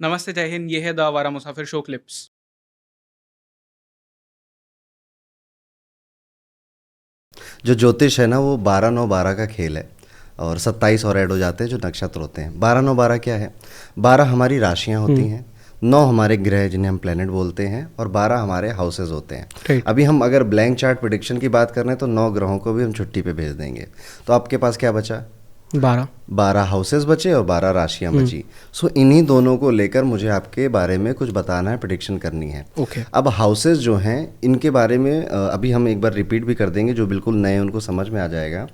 नमस्ते, जय हिंद। ये है द आवारा मुसाफिर शो क्लिप्स। जो ज्योतिष है ना वो 12-9-12 का खेल है। और 27 और ऐड हो जाते हैं जो नक्षत्र होते हैं। 12-9-12 क्या है? 12 हमारी राशियां होती हैं, 9 हमारे ग्रह जिन्हें हम प्लेनेट बोलते हैं, और 12 हमारे हाउसेज होते हैं। राइट। अभी हम अगर ब्लैंक चार्ट प्रिडिक्शन की बात कर रहे हैं तो 9 ग्रहों को भी हम छुट्टी पे भेज देंगे। तो आपके पास क्या बचा? 12। 12 हाउसेज बचे और 12 राशियां बची। सो इन्हीं दोनों को लेकर मुझे आपके बारे में कुछ बताना है, प्रिडिक्शन करनी है। ओके। अब हाउसेज जो हैं इनके बारे में अभी हम एक बार रिपीट भी कर देंगे, जो बिल्कुल नए उनको समझ में आ जाएगा।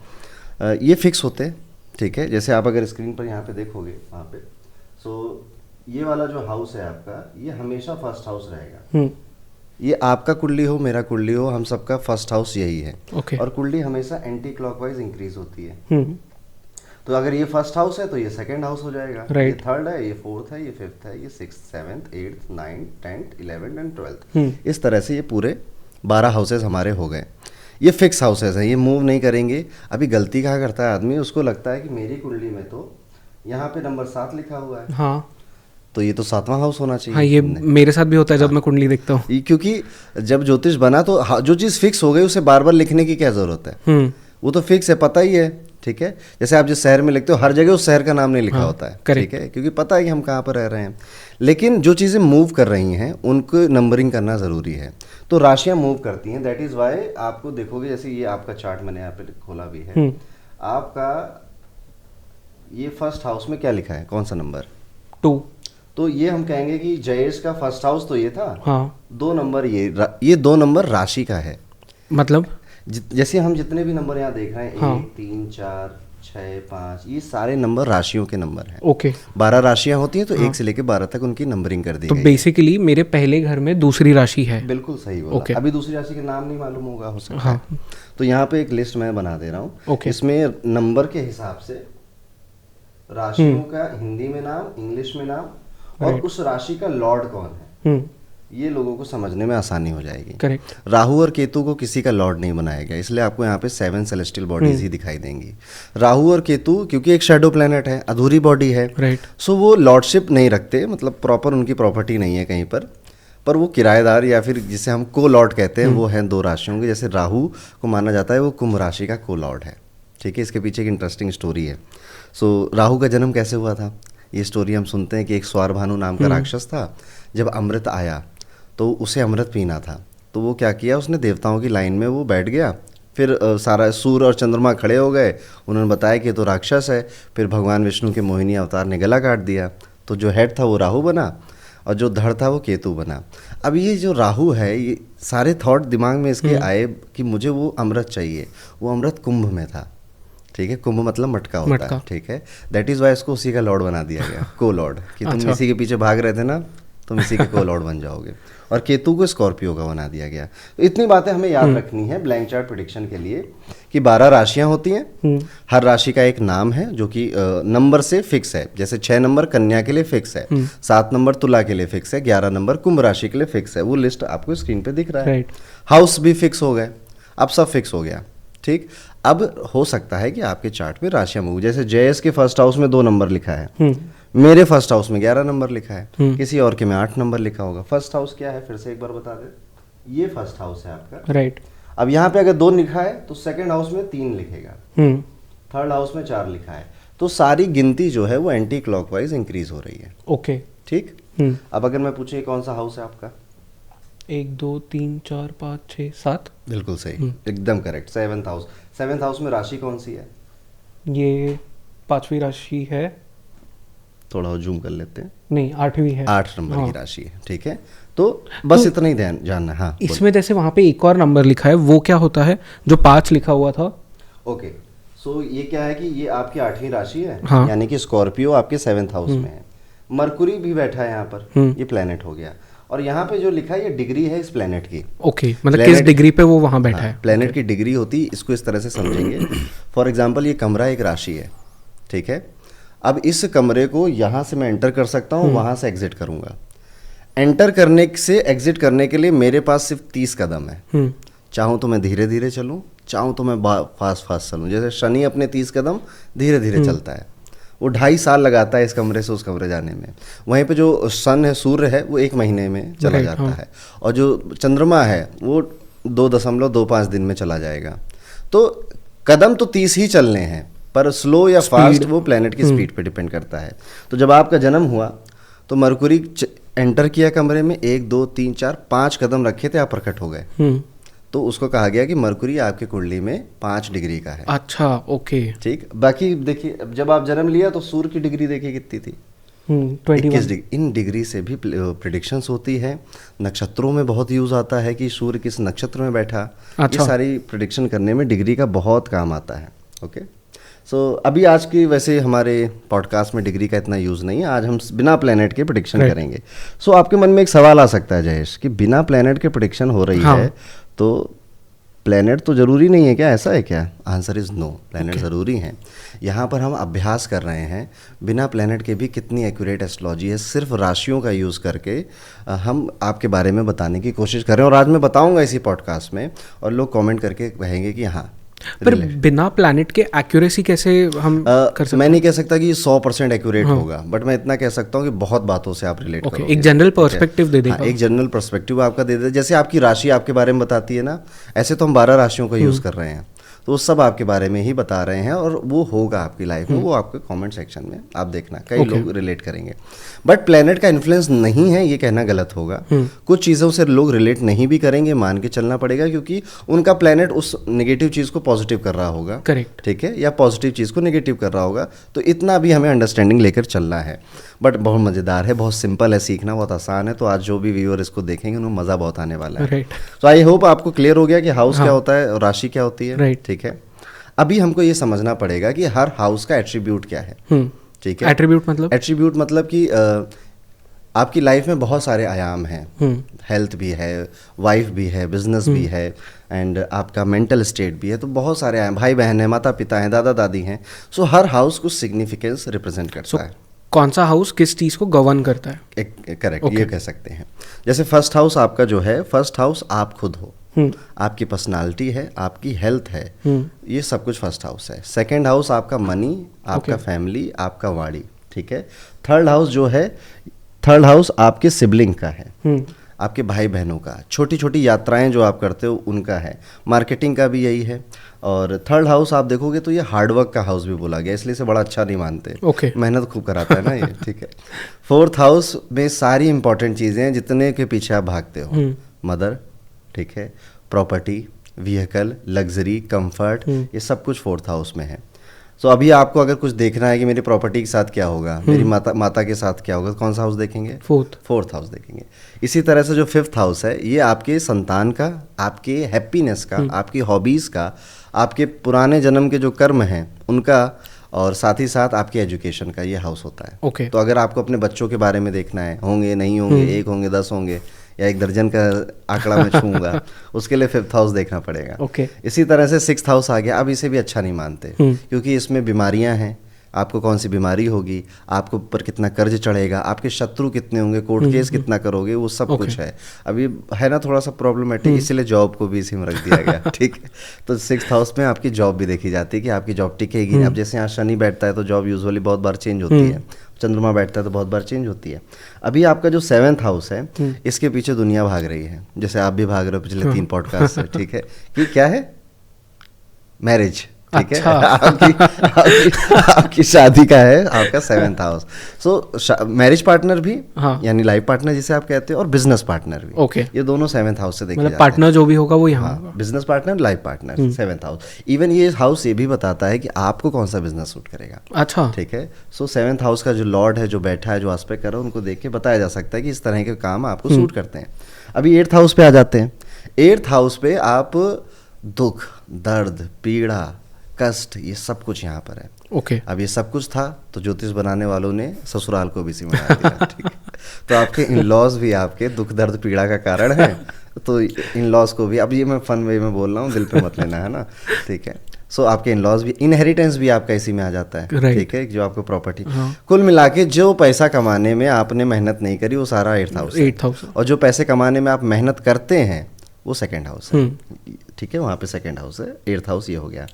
ये फिक्स होते हैं, ठीक है। जैसे आप अगर स्क्रीन पर यहाँ पे देखोगे वहाँ पे, सो ये वाला जो हाउस है आपका, ये हमेशा फर्स्ट हाउस रहेगा। ये आपका कुंडली हो, मेरा कुंडली हो, हम सबका फर्स्ट हाउस यही है। ओके। और कुंडली हमेशा एंटी क्लॉकवाइज इंक्रीज होती है। तो अगर ये फर्स्ट हाउस है तो ये सेकंड हाउस हो जाएगा। Right. ये थर्ड है, ये फोर्थ है, ये फिफ्थ है, ये six, seventh, eighth, ninth, 10th, 11th and 12th। इस तरह से ये पूरे 12 हाउसेज हमारे हो गए। ये फिक्स हाउसेज हैं, ये मूव नहीं करेंगे। अभी गलती क्या करता है आदमी, उसको लगता है कि मेरी कुंडली में तो यहाँ पे नंबर 7 लिखा हुआ है, हाँ तो ये तो 7वां हाउस होना चाहिए। हाँ, ये मेरे साथ भी होता है जब मैं कुंडली देखता हूँ। क्योंकि जब ज्योतिष बना तो जो चीज़ फिक्स हो गई उसे बार बार लिखने की क्या ज़रूरत है? वो तो फिक्स है, पता ही है, ठीक है। जैसे आप जिस शहर में लिखते हो, हर जगह उस शहर का नाम नहीं लिखा होता है, ठीक है, क्योंकि पता है कि हम कहाँ पर रह रहे हैं। लेकिन जो चीज़ें मूव कर रही हैं उनको नंबरिंग करना ज़रूरी है। तो राशियाँ मूव करती हैं, दैट इज़ वाई आपको देखोगे, जैसे ये आपका चार्ट मैंने यहाँ पे खोला भी है। आपका ये फर्स्ट हाउस में क्या लिखा है, कौन सा नंबर? 2। तो ये हम कहेंगे कि जयेश का फर्स्ट हाउस तो ये था। हाँ, 2 नंबर ये 2 नंबर राशि का है। मतलब जैसे हम जितने भी नंबर यहाँ देख रहे हैं, हाँ। 1, 3, 4, 6, 5, ये सारे नंबर राशियों के नंबर हैं। ओके। 12 राशियां होती हैं, तो 1 से लेकर 12 तक उनकी नंबरिंग कर दी तो गई है। बेसिकली मेरे पहले घर में दूसरी राशि है। बिल्कुल सही बोला। ओके। अभी दूसरी राशि के नाम नहीं मालूम होगा, हो सकता हाँ। है। तो यहाँ पे एक लिस्ट मैं बना दे रहा हूँ। ओके। इसमें नंबर के हिसाब से राशियों का हिंदी में नाम, इंग्लिश में नाम, और Right. उस राशि का लॉर्ड कौन है, ये लोगों को समझने में आसानी हो जाएगी। करेक्ट। राहु और केतु को किसी का लॉर्ड नहीं बनाया गया, इसलिए आपको यहाँ पे 7 सेलेस्टियल बॉडीज ही दिखाई देंगी। राहु और केतु क्योंकि एक शैडो प्लेनेट है, अधूरी बॉडी है, राइट। सो वो लॉर्डशिप नहीं रखते, मतलब प्रॉपर उनकी प्रॉपर्टी नहीं है कहीं पर वो किराएदार, या फिर जिसे हम को लॉर्ड कहते हैं, वो हैं 2 राशियों के। जैसे राहु को माना जाता है वो कुंभ राशि का को लॉर्ड है, ठीक है। इसके पीछे एक इंटरेस्टिंग स्टोरी है। सो राहु का जन्म कैसे हुआ था, ये स्टोरी हम सुनते हैं कि एक स्वारभानु नाम का राक्षस था। जब अमृत आया तो उसे अमृत पीना था, तो वो क्या किया, उसने देवताओं की लाइन में वो बैठ गया। फिर सारा सूर्य और चंद्रमा खड़े हो गए, उन्होंने बताया कि ये तो राक्षस है। फिर भगवान विष्णु के मोहिनी अवतार ने गला काट दिया, तो जो हेड था वो राहु बना और जो धड़ था वो केतु बना। अब ये जो राहु है, ये सारे थॉट दिमाग में इसके आए कि मुझे वो अमृत चाहिए। वो अमृत कुंभ में था, ठीक है। कुंभ मतलब मटका होता है, ठीक है। दैट इज़ वाई इसको उसी का लॉर्ड बना दिया गया, को लॉर्ड, कि तुम इसी के पीछे भाग रहे थे ना, तुम इसी के को लॉर्ड बन जाओगे। और केतु को स्कॉर्पियो का बना दिया गया। तो इतनी बातें हमें याद रखनी है ब्लैंक चार्ट प्रेडिक्शन के लिए, कि 12 राशियां होती हैं, हर राशि का एक नाम है जो कि नंबर से फिक्स है। जैसे 6 नंबर कन्या के लिए फिक्स है, 7 नंबर तुला के लिए फिक्स है, 11 नंबर कुंभ राशि के लिए फिक्स है। वो लिस्ट आपको स्क्रीन पे दिख रहा है। राइट। हाउस भी फिक्स हो गए, अब सब फिक्स हो गया, ठीक। अब हो सकता है कि आपके चार्ट में राशियां मूव, जैसे जयेश के फर्स्ट हाउस में 2 नंबर लिखा है, मेरे फर्स्ट हाउस में 11 नंबर लिखा है, किसी और के में 8 नंबर लिखा होगा। फर्स्ट हाउस क्या है, फिर से एक बार बता दे। ये फर्स्ट हाउस है आपका, राइट। अब यहाँ पे अगर 2 लिखा है तो सेकंड हाउस में 3 लिखेगा, थर्ड हाउस में 4 लिखा है, तो सारी गिनती जो है वो एंटी क्लॉकवाइज इंक्रीज हो रही है, ओके। ठीक। अब अगर मैं पूछूं कौन सा हाउस है आपका? 1 2 3 4 5 6 7। बिल्कुल सही, एकदम correct, 7th house. 7th house में राशि कौन सी है? ये 5वीं राशि है। थोड़ा और जूम कर लेते हैं, नहीं, 8वीं है। 8 नंबर की राशि है, ठीक है। तो बस इतना ही ध्यान जानना है। हाँ, इसमें जैसे वहाँ पे एक और नंबर लिखा है, वो क्या होता है जो 5 लिखा हुआ था? ओके, सो ये क्या है कि ये आपकी 8वीं राशि है, हाँ। यानी कि स्कॉर्पियो आपके 7th हाउस में है। मरकुरी भी बैठा है यहाँ पर, ये प्लेनेट हो गया। और यहाँ पे जो लिखा है ये डिग्री है इस प्लेनेट की। ओके, मतलब किस डिग्री पे वो वहाँ बैठा है? प्लेनेट की डिग्री होती, इसको इस तरह से समझेंगे। फॉर एग्जाम्पल ये कमरा एक राशि है, ठीक है। अब इस कमरे को यहाँ से मैं एंटर कर सकता हूँ, वहाँ से एग्जिट करूँगा। एंटर करने से एग्जिट करने के लिए मेरे पास सिर्फ 30 कदम है। चाहूँ तो मैं धीरे धीरे चलूँ, चाहूँ तो मैं फास्ट चलूँ। जैसे शनि अपने 30 कदम धीरे धीरे चलता है, वो 2.5 साल लगाता है इस कमरे से उस कमरे जाने में। वहीं पे जो सन है, सूर्य है, वो 1 महीने में चला Right, जाता हाँ। है, और जो चंद्रमा है वो 2.25 दिन में चला जाएगा। तो कदम तो 30 ही चलने हैं, पर स्लो या फास्ट वो प्लेनेट की स्पीड पे डिपेंड करता है। तो जब आपका जन्म हुआ तो मरकुरी एंटर किया कमरे में, 1 2 3 4 5 कदम रखे थे, आप प्रकट हो गए। तो उसको कहा गया कि मरकुरी आपकी कुंडली में 5 डिग्री का है। अच्छा, ओके। ठीक, बाकी देखिए जब आप जन्म लिया तो सूर्य की डिग्री देखिए कितनी थी, 21 डिग्री। इन डिग्री से भी प्रिडिक्शंस होती है। नक्षत्रों में बहुत यूज आता है कि सूर्य किस नक्षत्र में बैठा, अच्छा। ये सारी प्रिडिक्शन करने में डिग्री का बहुत काम आता है। ओके, सो अभी आज की वैसे हमारे पॉडकास्ट में डिग्री का इतना यूज़ नहीं है, आज हम बिना प्लेनेट के प्रिडिक्शन करेंगे। सो आपके मन में एक सवाल आ सकता है जयेश कि बिना प्लेनेट के प्रिडिक्शन हो रही है तो प्लेनेट तो ज़रूरी नहीं है क्या, ऐसा है क्या? आंसर इज़ नो, प्लेनेट ज़रूरी हैं। यहाँ पर हम अभ्यास कर रहे हैं बिना प्लेनेट के भी कितनी एक्यूरेट एस्ट्रोलॉजी है, सिर्फ राशियों का यूज़ करके हम आपके बारे में बताने की कोशिश कर रहे हैं। और आज मैं बताऊँगा इसी पॉडकास्ट में, और लोग कमेंट करके कहेंगे कि हाँ। पर बिना प्लैनेट के एक्यूरेसी कैसे हम कर सकते? मैं नहीं कह सकता कि 100% एक्यूरेट होगा, बट मैं इतना कह सकता हूँ कि बहुत बातों से आप रिलेट करोगे। एक जनरल पर्सपेक्टिव दे देगा। एक जनरल पर्सपेक्टिव आपका दे दे। जैसे आपकी राशि आपके बारे में बताती है ना, ऐसे तो हम 12 राशियों का यूज़ कर रहे हैं, तो वो सब आपके बारे में ही बता रहे हैं, और वो होगा आपकी लाइफ में, वो आपके कमेंट सेक्शन में आप देखना, कई लोग रिलेट करेंगे। बट प्लेनेट का इन्फ्लुएंस नहीं है ये कहना गलत होगा। कुछ चीज़ों से लोग रिलेट नहीं भी करेंगे, मान के चलना पड़ेगा, क्योंकि उनका प्लेनेट उस नेगेटिव चीज़ को पॉजिटिव कर रहा होगा। करेक्ट, ठीक है, या पॉजिटिव चीज़ को नेगेटिव कर रहा होगा। तो इतना भी हमें अंडरस्टैंडिंग लेकर चलना है। बट बहुत मज़ेदार है, बहुत सिंपल है, सीखना बहुत आसान है। तो आज जो भी व्यूअर इसको देखेंगे उन्हें मज़ा बहुत आने वाला है। तो आई होप आपको क्लियर हो गया कि हाउस क्या होता है और राशि क्या होती है। ठीक है, अभी हमको ये समझना पड़ेगा कि हर हाउस का एट्रीब्यूट क्या है। ठीक है, एट्रीब्यूट मतलब कि आपकी लाइफ में बहुत सारे आयाम हैं। हेल्थ भी है, वाइफ भी है, बिजनेस भी है, एंड आपका मेंटल स्टेट भी है। तो बहुत सारे आयाम, भाई बहन है, माता पिता हैं, दादा दादी हैं। सो हर हाउस कुछ सिग्निफिकेंस रिप्रेजेंट करता है। कौन सा हाउस किस चीज़ को गवर्न करता है? करेक्ट, ये कह सकते हैं। जैसे फर्स्ट हाउस आपका जो है, फर्स्ट हाउस आप खुद हो, आपकी पर्सनालिटी है, आपकी हेल्थ है, ये सब कुछ फर्स्ट हाउस है। सेकंड हाउस आपका मनी, आपका फैमिली, आपका वाणी। ठीक है, थर्ड हाउस जो है, थर्ड हाउस आपके सिबलिंग का है, आपके भाई बहनों का, छोटी छोटी यात्राएं जो आप करते हो उनका है, मार्केटिंग का भी यही है। और थर्ड हाउस आप देखोगे तो ये हार्डवर्क का हाउस भी बोला गया, इसलिए इसे बड़ा अच्छा नहीं मानते। मेहनत खूब कराता है ना ये। ठीक है, फोर्थ हाउस में सारी इंपॉर्टेंट चीज़ें जितने के पीछे आप भागते हो, मदर, ठीक है, प्रॉपर्टी, व्हीकल, लग्जरी, कंफर्ट, ये सब कुछ फोर्थ हाउस में है। सो अभी आपको अगर कुछ देखना है कि मेरी प्रॉपर्टी के साथ क्या होगा, मेरी माता के साथ क्या होगा, कौन सा हाउस देखेंगे? फोर्थ हाउस देखेंगे। इसी तरह से जो फिफ्थ हाउस है, ये आपके संतान का, आपके हैप्पीनेस का, आपकी हॉबीज़ का, आपके पुराने जन्म के जो कर्म हैं उनका, और साथ ही साथ आपके एजुकेशन का, ये हाउस होता है। तो अगर आपको अपने बच्चों के बारे में देखना है, होंगे नहीं होंगे, 1 होंगे 10 होंगे, या 1 दर्जन का आंकड़ा मैं छूंगा, उसके लिए फिफ्थ हाउस देखना पड़ेगा। इसी तरह से सिक्स्थ हाउस आ गया। अब इसे भी अच्छा नहीं मानते, क्योंकि इसमें बीमारियां हैं, आपको कौन सी बीमारी होगी, आपको ऊपर कितना कर्ज चढ़ेगा, आपके शत्रु कितने होंगे, कोर्ट केस कितना करोगे, वो सब कुछ है। अभी है ना थोड़ा सा प्रॉब्लमेटिक, इसलिए जॉब को भी इसी में रख दिया गया। ठीक है, तो सिक्स्थ हाउस में आपकी जॉब भी देखी जाती है कि आपकी जॉब टिकेगी। अब जैसे यहाँ शनि बैठता है तो जॉब यूजुअली बहुत बार चेंज होती है, चंद्रमा बैठता है तो बहुत बार चेंज होती है। अभी आपका जो 7th हाउस है, इसके पीछे दुनिया भाग रही है, जैसे आप भी भाग रहे हो पिछले 3 पॉडकास्ट से। ठीक है, कि क्या है? मैरिज। ठीक है, आपकी शादी का है आपका 7th हाउस। सो मैरिज पार्टनर भी, यानी लाइफ पार्टनर जिसे आप कहते हो, और बिजनेस पार्टनर भी, ये दोनों 7th हाउस से देखे जाते हैं। पार्टनर जो भी होगा वो यहाँ, business partner, life partner, 7th house. Even ये हाउस ये भी बताता है कि आपको कौन सा बिजनेस सूट करेगा। अच्छा, ठीक है, सो 7th हाउस का जो लॉर्ड है, जो बैठा है, जो आस्पेक्ट कर रहा है, उनको देख के बताया जा सकता है कि इस तरह के काम आपको सूट करते हैं। अभी 8th हाउस पे आ जाते हैं। 8th हाउस पे आप दुख, दर्द, पीड़ा, कष्ट, ये सब कुछ यहाँ पर है। अब ये सब कुछ था तो ज्योतिष बनाने वालों ने ससुराल को भी इसी में बना दिया। ठीक है, तो आपके इन लॉज भी आपके दुख दर्द पीड़ा का कारण है। तो इन लॉज को भी, अब ये मैं फन वे में बोल रहा हूँ, दिल पे मत लेना, है ना। ठीक है, सो आपके इन लॉज भी, इनहेरिटेंस भी आपका इसी में आ जाता है। ठीक है, जो आपको प्रॉपर्टी, कुल मिला के जो पैसा कमाने में आपने मेहनत नहीं करी वो सारा 8th हाउस है। और जो पैसे कमाने में आप मेहनत करते हैं वो सेकंड हाउस है, ठीक है, वहाँ पे सेकंड हाउस है। 8th हाउस ये हो गया।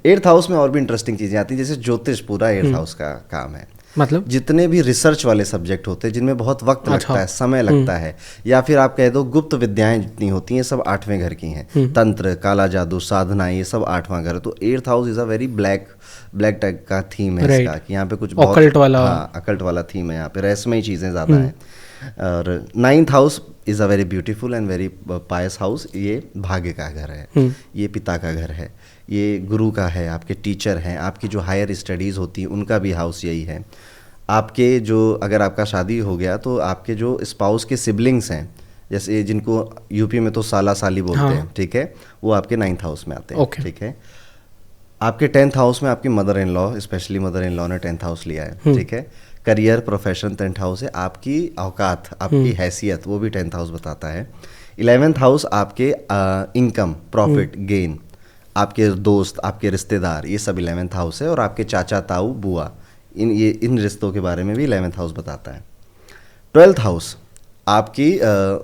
8th हाउस में और भी इंटरेस्टिंग चीज़ें आती हैं, जैसे ज्योतिष पूरा 8th हाउस का काम है। मतलब जितने भी रिसर्च वाले सब्जेक्ट होते हैं जिनमें बहुत वक्त लगता है, समय लगता है, या फिर आप कह दो गुप्त विद्याएं जितनी होती हैं, सब 8वें घर की हैं। तंत्र, काला जादू, साधना, ये सब 8वां घर है। तो 8th house is a very black type का थीम है इसका, कि यहाँ पे कुछ बहुत ऑकल्ट वाला, हाँ अकल्ट वाला थीम है, यहाँ पे रहस्यमयी चीज़ें ज़्यादा हैं। और 9th house is a very beautiful and very Payas house. ये भाग्य का घर है, ये पिता का घर है, ये गुरु का है, आपके टीचर हैं, आपकी जो हायर स्टडीज़ होती हैं उनका भी हाउस यही है। आपके जो अगर आपका शादी हो गया तो आपके जो स्पाउस के सिबलिंग्स हैं, जैसे जिनको यूपी में तो साला साली बोलते हैं, ठीक है, वो आपके 9th हाउस में आते हैं, ठीक है। आपके 10th हाउस में आपकी mother in law, specially mother in law ने 10th हाउस लिया है, ठीक है। करियर, प्रोफेशन 10th हाउस है। आपकी औकात, आपकी हैसियत, वो भी 10th हाउस बताता है। 11th हाउस आपके इनकम, प्रॉफिट, गेन, आपके दोस्त, आपके रिश्तेदार, ये सब 11th हाउस है। और आपके चाचा, ताऊ, बुआ, इन रिश्तों के बारे में भी 11th हाउस बताता है। 12th हाउस आपकी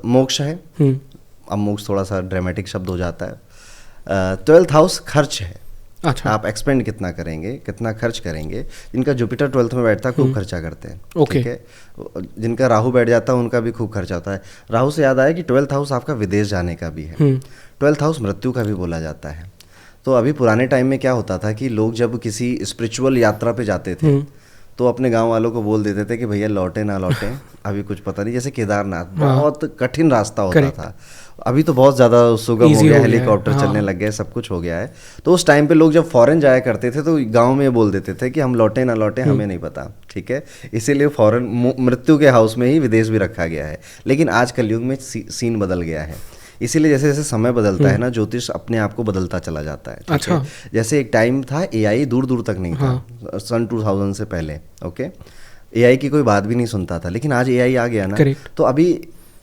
मोक्ष है। अब मोक्ष थोड़ा सा ड्रामेटिक शब्द हो जाता है। 12th हाउस खर्च है। अच्छा, आप एक्सपेंड कितना करेंगे, कितना खर्च करेंगे। जिनका जुपिटर 12th में बैठता है खूब खर्चा करते हैं, ठीक है। जिनका राहु बैठ जाता है उनका भी खूब खर्चा होता है। राहु से याद आया कि 12th हाउस आपका विदेश जाने का भी है। 12th हाउस मृत्यु का भी बोला जाता है। तो अभी पुराने टाइम में क्या होता था कि लोग जब किसी स्पिरिचुअल यात्रा पे जाते थे तो अपने गांव वालों को बोल देते थे कि भैया लौटे ना लौटे, अभी कुछ पता नहीं। जैसे केदारनाथ बहुत कठिन रास्ता होता था, अभी तो बहुत ज़्यादा सुगम हो गया, हेलीकॉप्टर चलने लग गए, सब कुछ हो गया है। तो उस टाइम पे लोग जब फॉरेन जाया करते थे तो गांव में बोल देते थे कि हम लौटे ना लौटे हमें नहीं पता, ठीक है। इसीलिए फॉरेन मृत्यु के हाउस में ही विदेश भी रखा गया है। लेकिन आज कलयुग में सीन बदल गया है। इसीलिए जैसे जैसे समय बदलता है ना, ज्योतिष अपने आप को बदलता चला जाता है, ठीक है। जैसे एक टाइम था एआई दूर दूर तक नहीं था, सन 2000 से पहले, ओके। एआई की कोई बात भी नहीं सुनता था, लेकिन आज एआई आ गया ना, तो अभी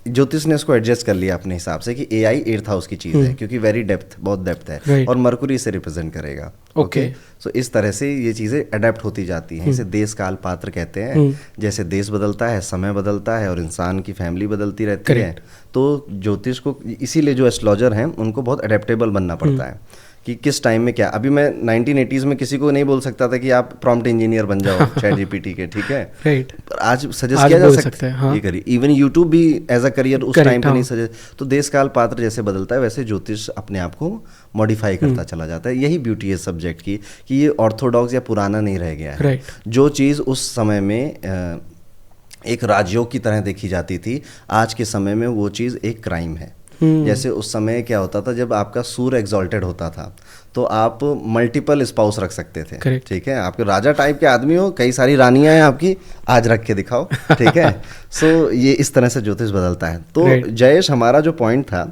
ज्योतिष ने इसको एडजस्ट कर लिया अपने हिसाब से कि एआई 8th हाउस की चीज़ है, क्योंकि वेरी बहुत डेप्थ है, और मरकुरी इसे रिप्रेजेंट करेगा, ओके। सो इस तरह से ये चीज़ें अडेप्ट होती जाती हैं। इसे देश काल पात्र कहते हैं। जैसे देश बदलता है, समय बदलता है, और इंसान की फैमिली बदलती रहती है, तो ज्योतिष को इसीलिए जो एस्ट्रोलॉजर हैं उनको बहुत अडेप्टेबल बनना पड़ता है कि किस टाइम में क्या। अभी मैं 1980s में किसी को नहीं बोल सकता था कि आप प्रॉम्प्ट इंजीनियर बन जाओ चैट जीपीटी के, ठीक है, पर आज सजेस्ट किया जा सकता है, हाँ। ये करिए। इवन यूट्यूब भी एज अ करियर उस टाइम पे नहीं सजेस्ट। तो देश काल पात्र जैसे बदलता है वैसे ज्योतिष अपने आप को मॉडिफाई करता चला जाता है। यही ब्यूटी है सब्जेक्ट की कि ये ऑर्थोडॉक्स या पुराना नहीं रह गया है। जो चीज़ उस समय में एक राजयोग की तरह देखी जाती थी, आज के समय में वो चीज़ एक क्राइम है। जैसे उस समय क्या होता था, जब आपका सूर्य एग्जॉल्टेड होता था तो आप मल्टीपल स्पाउस रख सकते थे, ठीक है। आपके राजा टाइप के आदमी हो, कई सारी रानियां हैं आपकी, आज रख के दिखाओ, ठीक है। सो ये इस तरह से ज्योतिष बदलता है। तो जयेश, हमारा जो पॉइंट था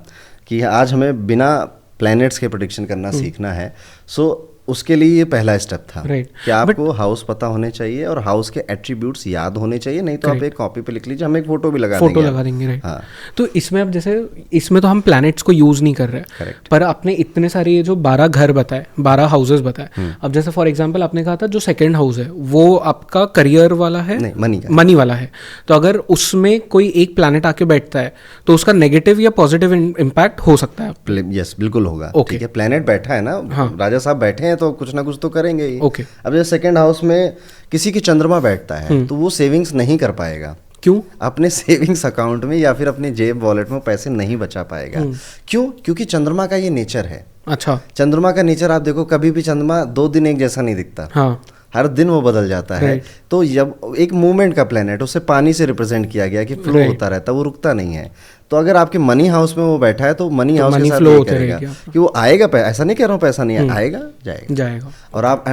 कि आज हमें बिना प्लैनेट्स के प्रेडिक्शन करना सीखना है। सो उसके लिए ये पहला स्टेप था कि आपको हाउस पता होने चाहिए और हाउस के एट्रीब्यूट्स याद होने चाहिए। नहीं तो आप एक कॉपी पे लिख लीजिए, हम एक फोटो भी लगा देंगे, राइट। हाँ। तो इसमें अब जैसे इसमें तो हम प्लैनेट्स को यूज नहीं कर रहे, पर आपने इतने सारे ये जो 12 घर बताए, 12 हाउसेस बताए। अब जैसे फॉर एग्जांपल आपने कहा था जो सेकंड हाउस है वो आपका करियर वाला है, नहीं, मनी वाला है। तो अगर उसमें कोई एक प्लैनेट आके बैठता है तो उसका नेगेटिव या पॉजिटिव इम्पैक्ट हो सकता है? यस, बिल्कुल होगा, ठीक है। प्लैनेट बैठा है ना, राजा साहब बैठे हैं तो कुछ ना कुछ तो करेंगे ही। अब जैसे सेकंड हाउस में किसी की चंद्रमा बैठता है तो वो सेविंग्स नहीं कर पाएगा। क्यों? अपने सेविंग्स अकाउंट में या फिर अपने जेब वॉलेट में पैसे नहीं बचा पाएगा। क्यों? क्योंकि चंद्रमा का ये नेचर है। अच्छा। चंद्रमा का नेचर आप देखो, कभी भी चंद्रमा 2 दिन एक जैसा नहीं दिखता, हाँ। हर दिन वो बदल जाता है। तो जब एक मूवमेंट का प्लेनेट, उसे पानी से रिप्रेजेंट किया गया कि फ्लो होता रहता है, वो रुकता नहीं है। तो अगर आपके मनी हाउस में वो बैठा है तो मनी हाउस के साथ ये करेगा कि वो आएगा, ऐसा नहीं कह रहा हूँ पैसा नहीं है, आएगा जाएगा। और आप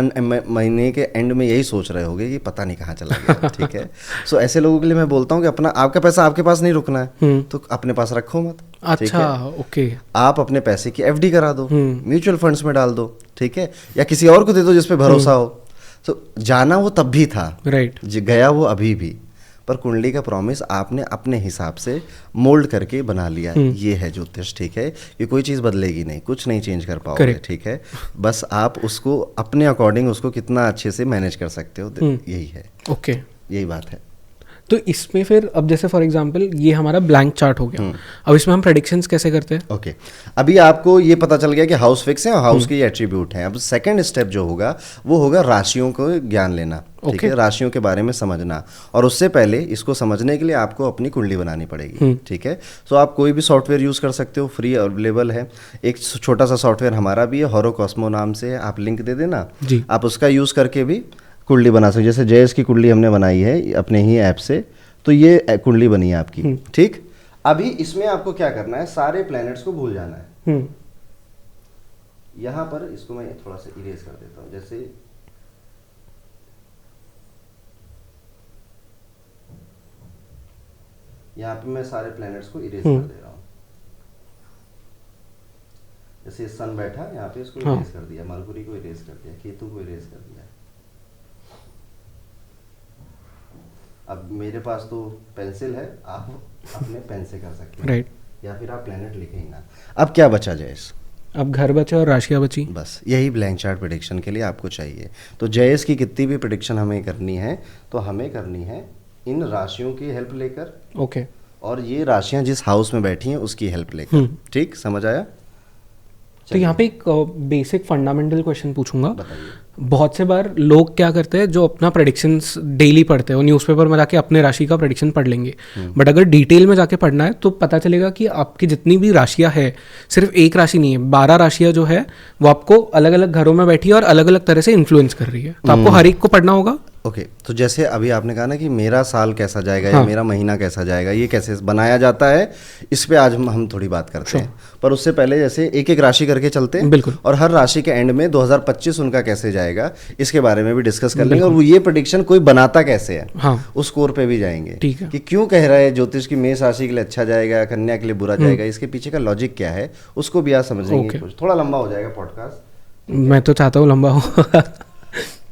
महीने के एंड में यही सोच रहे होगे कि पता नहीं कहाँ चला गया, ठीक है। सो ऐसे लोगों के लिए मैं बोलता हूँ कि आपका पैसा आपके पास नहीं रुकना है, तो अपने पास रखो मत। अच्छा, ओके। आप अपने पैसे की एफडी करा दो, म्यूचुअल फंड्स में डाल दो, ठीक है, या किसी और को दे दो जिस पे भरोसा हो। तो जाना वो तब भी था, राइट, गया वो अभी भी, पर कुंडली का प्रॉमिस आपने अपने हिसाब से मोल्ड करके बना लिया। ये है ज्योतिष, ठीक है। ये कोई चीज़ बदलेगी नहीं, कुछ नहीं चेंज कर पाओगे, ठीक है। बस आप उसको अपने अकॉर्डिंग उसको कितना अच्छे से मैनेज कर सकते हो, यही है। ओके, यही बात है। तो इसमें फिर अब जैसे फॉर एग्जांपल ये हमारा ब्लैंक चार्ट हो गया, अब इसमें हम प्रेडिक्शंस कैसे करते हैं? ओके अभी आपको ये पता चल गया कि हाउस फिक्स है और हाउस के ये एट्रीब्यूट हैं। अब सेकंड स्टेप जो होगा वो होगा राशियों को ज्ञान लेना, ठीक है, राशियों के बारे में समझना। और उससे पहले इसको समझने के लिए आपको अपनी कुंडली बनानी पड़ेगी, ठीक है। सो आप कोई भी सॉफ्टवेयर यूज़ कर सकते हो, फ्री अवेलेबल है। एक छोटा सा सॉफ्टवेयर हमारा भी है, होरोकॉस्मो नाम से है, आप लिंक दे देना, आप उसका यूज़ करके भी कुंडली बना सकते। जैसे जेएस की कुंडली हमने बनाई है अपने ही ऐप से, तो ये कुंडली बनी है आपकी, ठीक। अभी इसमें आपको क्या करना है, सारे प्लैनेट्स को भूल जाना है। यहां पर इसको मैं थोड़ा सा इरेज कर देता हूं, जैसे यहां पे मैं सारे प्लैनेट्स को इरेज कर दे रहा हूं। जैसे सन बैठा यहां पे, इसको इरेज कर दिया, मरकुरी को इरेज कर दिया, केतु को इरेज कर दिया। अब मेरे पास तो पेंसिल है, आप अपने पेन से कर सकते हैं, राइट, या फिर आप प्लेनेट लिखे ही ना। अब क्या बचा जयेश? अब घर बचे और राशियाँ बची, बस यही ब्लैंक चार्ट प्रेडिक्शन के लिए आपको चाहिए। तो जयेश की कितनी भी प्रेडिक्शन हमें करनी है तो हमें करनी है इन राशियों की हेल्प लेकर, ओके, और ये राशियां जिस हाउस में बैठी हैं उसकी हेल्प लेकर, ठीक, समझ आया? तो यहाँ पे एक बेसिक फंडामेंटल क्वेश्चन पूछूंगा। बताइए। बहुत से बार लोग क्या करते हैं, जो अपना प्रेडिक्शंस डेली पढ़ते हैं, वो न्यूज़पेपर में जाके अपने राशि का प्रेडिक्शन पढ़ लेंगे, बट अगर डिटेल में जाके पढ़ना है तो पता चलेगा कि आपकी जितनी भी राशियाँ है, सिर्फ एक राशि नहीं है, 12 राशियाँ जो है वो आपको अलग अलग घरों में बैठी है और अलग अलग तरह से इन्फ्लुएंस कर रही है, तो आपको हर एक को पढ़ना होगा। ओके तो जैसे अभी आपने कहा ना कि मेरा साल कैसा जाएगा या मेरा महीना कैसा जाएगा, ये कैसे बनाया जाता है, इस पे आज हम थोड़ी बात करते हैं। पर उससे पहले जैसे एक एक राशि करके चलते हैं, बिल्कुल, और हर राशि के एंड में 2025 उनका कैसे जाएगा इसके बारे में भी डिस्कस कर लेंगे, और वो ये प्रेडिक्शन कोई बनाता कैसे है, हाँ, उस कोर पे भी जाएंगे, ठीक है, कि क्यों कह रहा है ज्योतिष की मेष राशि के लिए अच्छा जाएगा, कन्या के लिए बुरा जाएगा, इसके पीछे का लॉजिक क्या है, उसको भी आज समझेंगे। थोड़ा लंबा हो जाएगा पॉडकास्ट, मैं तो चाहता हूँ लंबा हो।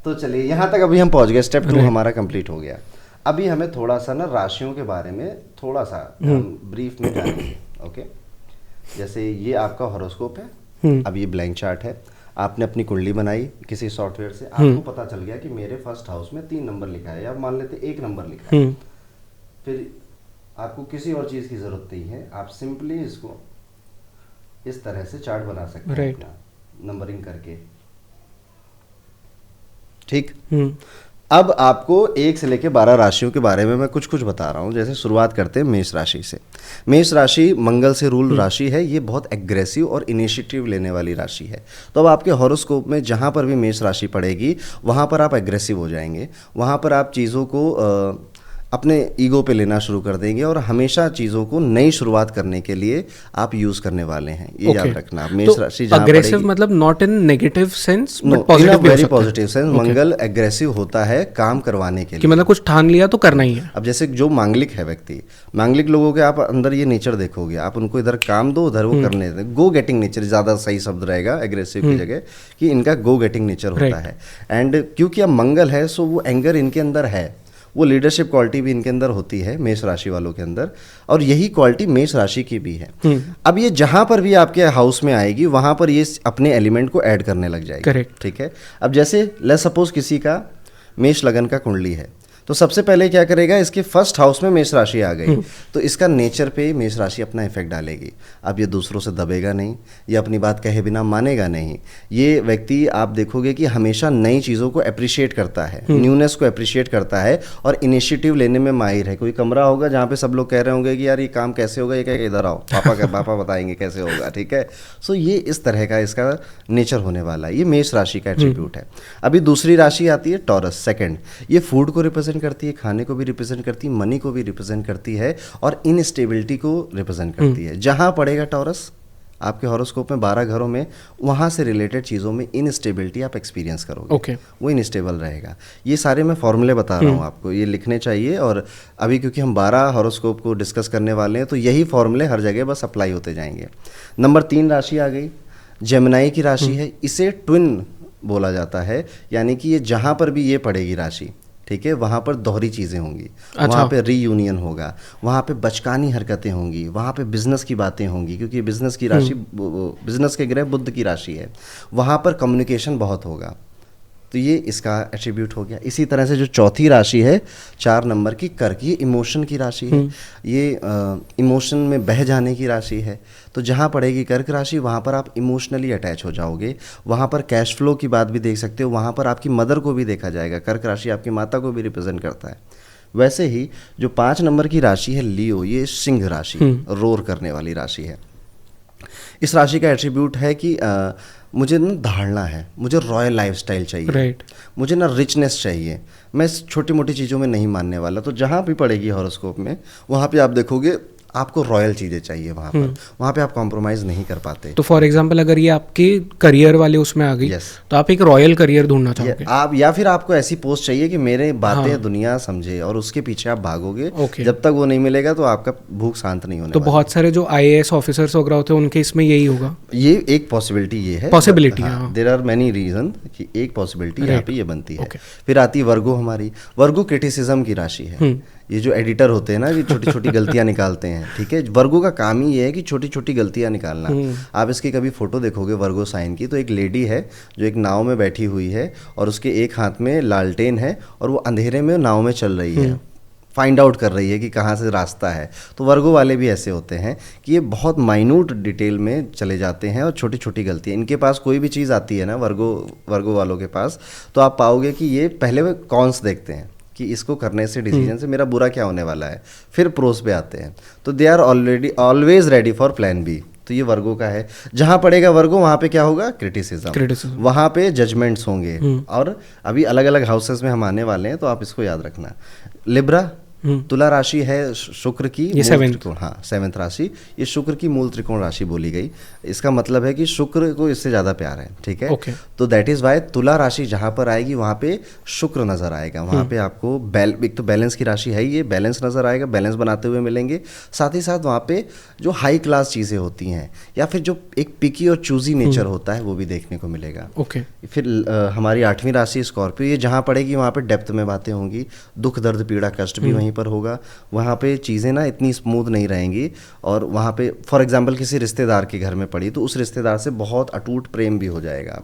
तो चलिए यहाँ तक अभी हम पहुँच गए, स्टेप 2 हमारा कंप्लीट हो गया। अभी हमें थोड़ा सा ना राशियों के बारे में थोड़ा सा हम ब्रीफ में जानेंगे, ओके। जैसे ये आपका हॉरोस्कोप है, अब ये ब्लैंक चार्ट है, आपने अपनी कुंडली बनाई किसी सॉफ्टवेयर से, आपको पता चल गया कि मेरे फर्स्ट हाउस में 3 नंबर लिखा है, या मान लेते 1 नंबर लिखा है, फिर आपको किसी और चीज़ की जरूरत नहीं है, आप सिंपली इसको इस तरह से चार्ट बना सकते हैं अपना, नंबरिंग करके, ठीक। अब आपको 1 से लेकर 12 राशियों के बारे में मैं कुछ कुछ बता रहा हूँ। जैसे शुरुआत करते हैं मेष राशि से। मेष राशि मंगल से रूल राशि है, ये बहुत एग्रेसिव और इनिशिएटिव लेने वाली राशि है। तो अब आपके हॉरोस्कोप में जहाँ पर भी मेष राशि पड़ेगी वहाँ पर आप एग्रेसिव हो जाएंगे, वहाँ पर आप चीज़ों को अपने ईगो पे लेना शुरू कर देंगे, और हमेशा चीज़ों को नई शुरुआत करने के लिए आप यूज़ करने वाले हैं, ये याद रखना। मेष राशि जहाँ अग्रेसिव मतलब not in negative sense but positive, very positive sense. Mangal aggressive होता है काम करवाने के लिए, कि मतलब कुछ ठान लिया तो करना ही है। अब जैसे जो मांगलिक है व्यक्ति, मांगलिक लोगों के आप अंदर ये नेचर देखोगे, आप उनको इधर काम दो उधर वो करने दे, गो गेटिंग नेचर ज़्यादा सही शब्द रहेगा एग्रेसिव की जगह, कि इनका गो गेटिंग नेचर होता है। एंड क्योंकि अब मंगल है सो वो एंगर इनके अंदर है, वो लीडरशिप क्वालिटी भी इनके अंदर होती है मेष राशि वालों के अंदर, और यही क्वालिटी मेष राशि की भी है। अब ये जहां पर भी आपके हाउस में आएगी वहां पर ये अपने एलिमेंट को ऐड करने लग जाएगी, करेक्ट, ठीक है। अब जैसे लेट्स सपोज किसी का मेष लगन का कुंडली है, तो सबसे पहले क्या करेगा, इसके फर्स्ट हाउस में मेष राशि आ गई तो इसका नेचर पे मेष राशि अपना इफेक्ट डालेगी। अब ये दूसरों से दबेगा नहीं, ये अपनी बात कहे बिना मानेगा नहीं। ये व्यक्ति आप देखोगे कि हमेशा नई चीज़ों को अप्रिशिएट करता है, न्यूनेस को अप्रिशिएट करता है, और इनिशिएटिव लेने में माहिर है। कोई कमरा होगा जहाँ पे सब लोग कह रहे होंगे कि यार ये काम कैसे होगा, ये कहेगा इधर आओ, पापा बताएंगे कैसे होगा, ठीक है। सो ये इस तरह का इसका नेचर होने वाला है, ये मेष राशि का एट्रीब्यूट है। अभी दूसरी राशि आती है टॉरस, सेकंड। ये फूड को रिप्रेजेंट करती है, खाने को भी रिप्रेजेंट करती है, मनी को भी रिप्रेजेंट करती है, और इनस्टेबिलिटी को रिप्रेजेंट करती है। जहां पड़ेगा टॉरस आपके हॉरोस्कोप में 12 घरों में, वहां से रिलेटेड चीज़ों में इनस्टेबिलिटी आप एक्सपीरियंस करोगे, वो इनस्टेबल रहेगा। ये सारे मैं फॉर्मूले बता रहा हूँ आपको, ये लिखने चाहिए। और अभी क्योंकि हम 12 हॉरोस्कोप को डिस्कस करने वाले हैं तो यही फॉर्मूले हर जगह बस अप्लाई होते जाएंगे। नंबर 3 राशि आ गई, जेमिनी की राशि है, इसे ट्विन बोला जाता है, यानी कि ये जहाँ पर भी ये पड़ेगी राशि, ठीक है, वहाँ पर दोहरी चीज़ें होंगी, वहाँ पे रीयूनियन होगा, वहाँ पे बचकानी हरकतें होंगी, वहाँ पे बिजनेस की बातें होंगी, क्योंकि बिजनेस की राशि, बिजनेस के ग्रह बुध की राशि है, वहाँ पर कम्युनिकेशन बहुत होगा। तो ये इसका एट्रीब्यूट हो गया। इसी तरह से जो चौथी राशि है 4 नंबर की कर्क, ये इमोशन की राशि है, ये इमोशन में बह जाने की राशि है। तो जहाँ पड़ेगी कर्क राशि वहाँ पर आप इमोशनली अटैच हो जाओगे। वहाँ पर कैश फ्लो की बात भी देख सकते हो, वहाँ पर आपकी मदर को भी देखा जाएगा। कर्क राशि आपकी माता को भी रिप्रेजेंट करता है। वैसे ही जो 5 नंबर की राशि है लियो, ये सिंह राशि, रोर करने वाली राशि है। इस राशि का एट्रीब्यूट है कि मुझे ना धारणा है, मुझे रॉयल लाइफस्टाइल चाहिए, मुझे ना रिचनेस चाहिए, मैं छोटी मोटी चीज़ों में नहीं मानने वाला। तो जहाँ भी पड़ेगी हॉरोस्कोप में वहाँ पे आप देखोगे आपको रॉयल चीज़ें चाहिए, वहाँ पे आप कॉम्प्रोमाइज़ नहीं कर पाते। तो फॉर एग्जांपल अगर ये आपके करियर वाले उसमें आ गई, तो आप एक रॉयल करियर ढूंढना चाहोगे आप, या फिर आपको ऐसी पोस्ट चाहिए कि मेरे बातें दुनिया समझे, और उसके पीछे आप भागोगे। जब तक वो नहीं मिलेगा तो आपका भूख शांत नहीं होने तो बहुत सारे जो IAS ऑफिसर्स वगैरह होते हैं उनके इसमें यही होगा। ये एक पॉसिबिलिटी ये है, possibility, there are many reason कि एक पॉसिबिलिटी यहाँ पे ये बनती है। फिर आती है वर्गो हमारी। वर्गो क्रिटिसिज्म की राशि है। ये जो एडिटर होते हैं ना, ये छोटी छोटी गलतियां निकालते हैं, ठीक है। वर्गो का काम ही ये है कि छोटी छोटी गलतियां निकालना। आप इसकी कभी फोटो देखोगे वर्गो साइन की, तो एक लेडी है जो एक नाव में बैठी हुई है और उसके एक हाथ में लालटेन है और वो अंधेरे में नाव में चल रही है, फाइंड आउट कर रही है कि कहाँ से रास्ता है। तो वर्गो वाले भी ऐसे होते हैं कि ये बहुत माइन्यूट डिटेल में चले जाते हैं और छोटी छोटी गलतियाँ, इनके पास कोई भी चीज़ आती है ना वर्गो वालों के पास, तो आप पाओगे कि ये पहले वो कॉन्स देखते हैं कि इसको करने से, डिसीजन से मेरा बुरा क्या होने वाला है, फिर प्रोस पे आते हैं। तो they are always ready for plan B. तो ये वर्गो का है। जहाँ पड़ेगा वर्गो वहाँ पे क्या होगा, क्रिटिसिज्म, वहाँ पे जजमेंट्स होंगे। और अभी अलग अलग हाउसेस में हम आने वाले हैं, तो आप इसको याद रखना। लिब्रा तुला राशि है शुक्र की, ये 7th राशि, ये शुक्र की मूल त्रिकोण राशि बोली गई। इसका मतलब है कि शुक्र को इससे ज़्यादा प्यार है, ठीक है। तो दैट इज़ वाई तुला राशि जहाँ पर आएगी वहाँ पे शुक्र नज़र आएगा। वहाँ पे आपको एक तो बैलेंस की राशि है, ये बैलेंस नज़र आएगा, बैलेंस बनाते हुए मिलेंगे। साथ ही साथ वहाँ पे जो हाई क्लास चीज़ें होती हैं या फिर जो एक पिकी और चूजी नेचर होता है वो भी देखने को मिलेगा। फिर हमारी 8वीं राशि स्कॉर्पियो, ये जहाँ पड़ेगी वहाँ पे डेप्थ में बातें होंगी, दुख दर्द पीड़ा कष्ट भी वहीं पर होगा। वहाँ पे चीज़ें ना इतनी स्मूथ नहीं रहेंगी। और वहाँ पे फॉर एग्जांपल किसी रिश्तेदार के घर में पड़ी तो उस रिश्तेदार से बहुत अटूट प्रेम भी हो जाएगा।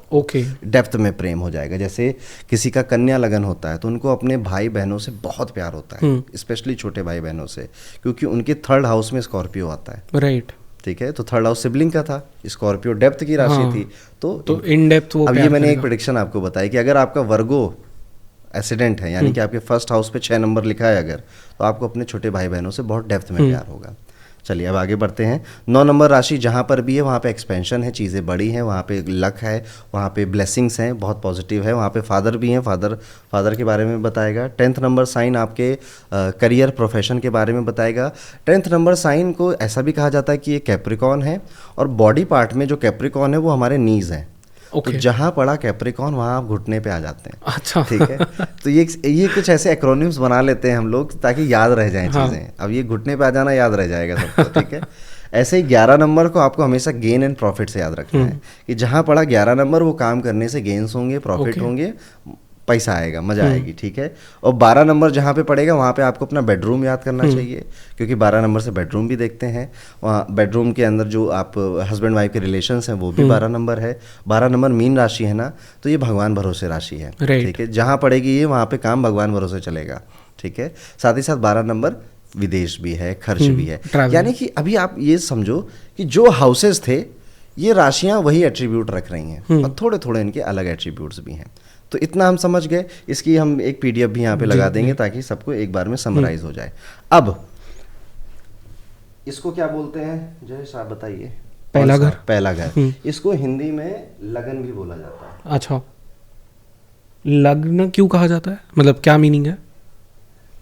डेप्थ में प्रेम हो जाएगा। जैसे किसी का कन्या लगन होता है तो उनको अपने भाई बहनों से बहुत प्यार होता है, स्पेशली छोटे भाई बहनों से, क्योंकि उनके 3rd हाउस में स्कॉर्पियो आता है। राइट, ठीक है। तो 3rd हाउस सिबलिंग का था, स्कॉर्पियो डेप्थ की राशि थी। तो इन डेप्थ वो। अब ये मैंने एक प्रेडिक्शन आपको बताई कि अगर आपका वर्गो एसिडेंट है, यानी कि आपके 1st हाउस पे 6 नंबर लिखा है अगर, तो आपको अपने छोटे भाई बहनों से बहुत डेप्थ में प्यार होगा। चलिए अब आगे बढ़ते हैं। 9 नंबर राशि जहाँ पर भी है वहाँ पे एक्सपेंशन है, चीज़ें बड़ी हैं, वहाँ पे लक है, वहाँ पे ब्लेसिंग्स हैं, बहुत पॉजिटिव है। वहाँ पे फादर भी हैं, फादर के बारे में बताएगा। 10th नंबर साइन आपके करियर प्रोफेशन के बारे में बताएगा। 10th नंबर साइन को ऐसा भी कहा जाता है कि ये कैप्रिकॉन है, और बॉडी पार्ट में जो कैप्रिकॉन है वो हमारे नीज हैं। तो जहाँ पड़ा कैप्रिकॉन वहाँ आप घुटने पे आ जाते हैं। अच्छा, ठीक है। तो ये कुछ ऐसे एक्रोनिम्स बना लेते हैं हम लोग ताकि याद रह जाएं चीज़ें। अब ये घुटने पे आ जाना याद रह जाएगा सबको, ठीक है। ऐसे ही 11 नंबर को आपको हमेशा गेन एंड प्रॉफिट से याद रखना है कि जहाँ पड़ा 11 नंबर वो काम करने से गेन्स होंगे, प्रॉफिट होंगे, पैसा आएगा, मजा आएगी, ठीक है। और 12 नंबर जहाँ पे पड़ेगा वहाँ पे आपको अपना बेडरूम याद करना चाहिए, क्योंकि 12 नंबर से बेडरूम भी देखते हैं। वहाँ बेडरूम के अंदर जो आप हस्बैंड वाइफ के रिलेशंस हैं वो भी 12 नंबर है। 12 नंबर मीन राशि है ना, तो ये भगवान भरोसे राशि है, ठीक है। जहाँ पड़ेगी ये वहाँ पे काम भगवान भरोसे चलेगा, ठीक है। साथ ही साथ 12 नंबर विदेश भी है, खर्च भी है। यानी कि अभी आप ये समझो कि जो हाउसेस थे ये राशियाँ वही एट्रीब्यूट रख रही हैं, और थोड़े थोड़े इनके अलग एट्रीब्यूट्स भी हैं। तो इतना हम समझ गए। इसकी हम एक PDF भी यहाँ पे लगा देंगे ताकि सबको एक बार में समराइज हो जाए। अब इसको क्या बोलते हैं जयेश, आप बताइए। पहला घर। इसको हिंदी में लगन भी बोला जाता है। अच्छा, लग्न क्यों कहा जाता है, मतलब क्या मीनिंग है?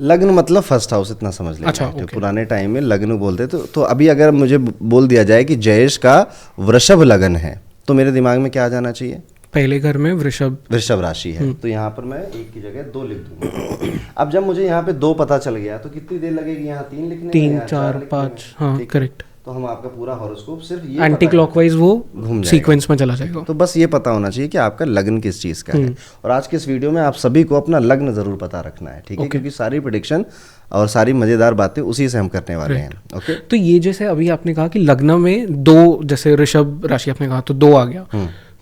लग्न मतलब 1st हाउस, इतना समझ लेंगे। अच्छा, पुराने टाइम में लग्न बोलते तो अभी अगर मुझे बोल दिया जाए कि जयेश का वृषभ लगन है तो मेरे दिमाग में क्या आ जाना चाहिए? पहले घर में वृषभ राशि है, तो यहाँ पर मैं 1 की जगह 2 लिख दूंगा। अब जब मुझे यहाँ पे 2 पता चल गया तो कितनी देर लगेगी यहाँ 3 लिखने में? 3, 4, 5, हाँ करेक्ट। तो हम आपका पूरा हॉरोस्कोप सिर्फ ये एंटी क्लॉकवाइज वो घूम सीक्वेंस में चला जाएगा। तो बस ये पता होना चाहिए कि आपका लग्न किस चीज़ का है। और आज के इस वीडियो में आप सभी को अपना लग्न जरूर पता रखना है, ठीक है, क्योंकि सारी प्रेडिक्शन और सारी मजेदार बातें उसी से हम करने वाले हैं। ओके, तो ये जैसे अभी आपने कहा कि लग्न में 2, जैसे ऋषभ राशि आपने कहा तो 2 आ गया,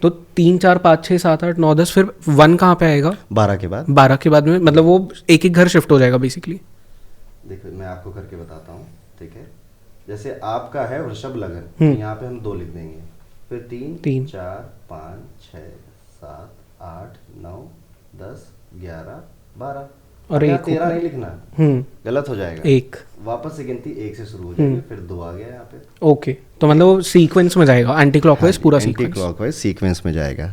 तो 3 4 5 6 7 8 9 10 फिर 1 कहाँ पे आएगा? 12 के बाद। 12 के बाद में मतलब वो एक एक घर शिफ्ट हो जाएगा बेसिकली। देखो मैं आपको करके बताता हूँ, ठीक है। जैसे आपका है वृषभ लगन, तो यहाँ पे हम 2 लिख देंगे, फिर 3 4 5 6 7 8 9 10 11 12 और यहाँ एक 13 नहीं लिखना, गलत हो जाएगा। एक वापस से गिनती 1 से शुरू हो जाएगी, फिर 2 आ गया यहाँ पे। ओके, तो मतलब वो सीक्वेंस में जाएगा, एंटी क्लॉकवाइज पूरा एंटी सीक्वेंस। क्लॉकवाइज सीक्वेंस में जाएगा।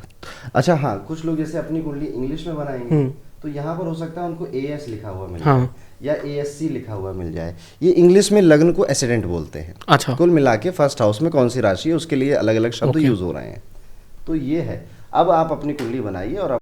अच्छा हाँ, कुछ लोग जैसे अपनी कुंडली इंग्लिश में बनाएंगे तो यहाँ पर हो सकता है उनको AS लिखा हुआ मिल जाए या ASC लिखा हुआ मिल जाए। ये इंग्लिश में लग्न को एसेडेंट बोलते हैं। अच्छा, कुल मिला के फर्स्ट हाउस में कौन सी राशि है उसके लिए अलग अलग शब्द यूज हो रहे हैं। तो ये है। अब आप अपनी कुंडली बनाइए और